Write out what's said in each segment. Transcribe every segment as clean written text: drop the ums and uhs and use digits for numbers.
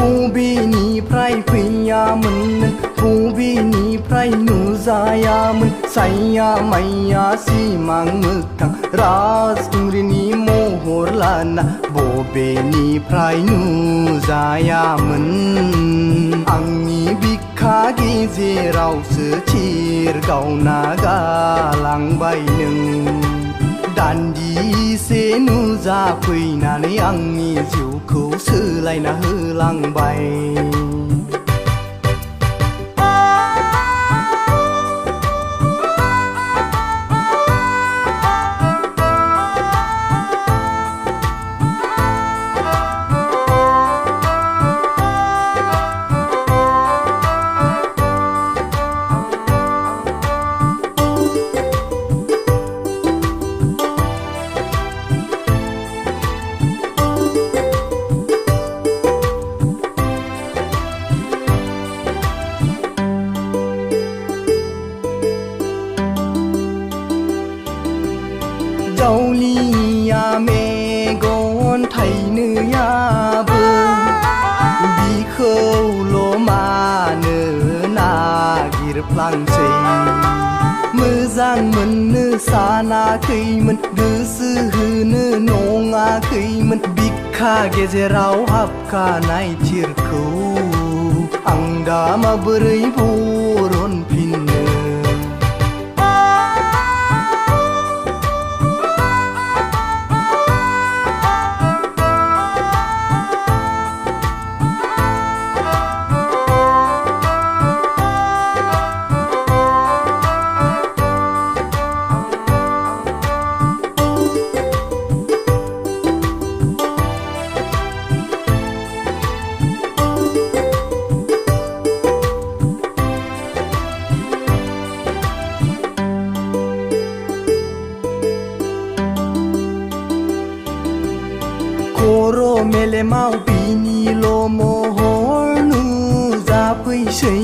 बबेनिफ्राय फैयामोन नों बबेनिफ्राय नुजायामोन साया माया सिमां मोगथां राजखुंग्रिनि महर लाना बबेनिफ्राय नुजायामोन आंनि बिखा गेजेरावसो थिर गावना गालांबाय नों दान्दिसे नुजाफैनानै आंनि जिउखौ सोलायना होलांबाय जावलिया मेगन थाइनोयाबो बिखौल' मानो नागिरफ्लांसै मोजां मोननो सानाखैमोन गोसो होनो नङाखैमोन बिखा गेजेराव हाबखानाय थिरखौ आं दा माबोरै बरनफिननो खर' मेलेमाव बिनिल' महर नुजाफैसै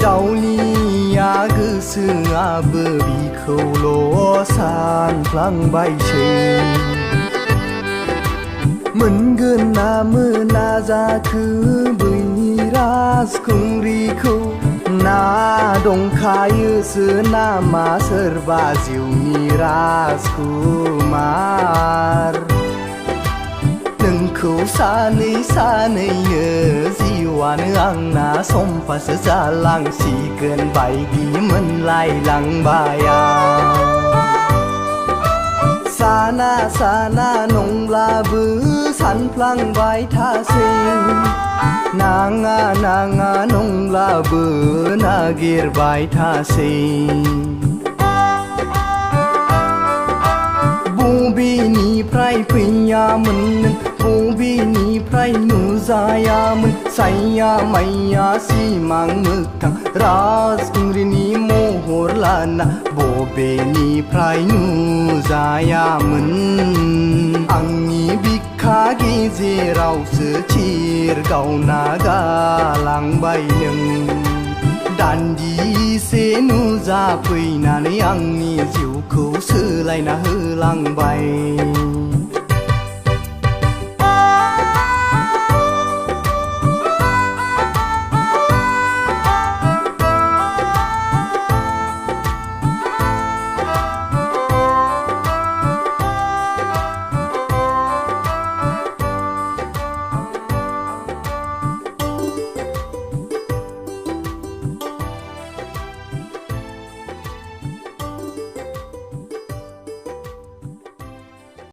जावलिया गोसोआबो बिखौल' सानफ्लांबायसै मोनगोन ना मोना जाखो बै राजखुंग्रिखौ ना दंखायोसो नामा सोरबा जिउनि राजकुमार नोंखौ सानै सानैनो जिउआनो आंना समपासो जालांसिगोन बायदि मोनलायलांबाय साना साना नंब्लाबो सानफ्लांबाय थासै नाङा नाङा नंब्लाबो नागिरबाय थासै बबेनिफ्राय फैयामोन नों बबेनिफ्राय नुजायामोन साया माया सिमां मोगथां राजखुंग्रिनि महर लाना बबेनिफ्राय नुजायामोन आंनि बिखा गेजेरावसो थिर गावना गालांबाय नों दान्दिसे नुजाफैनानै आंनि जिउखौ सोलायना होलांबाय।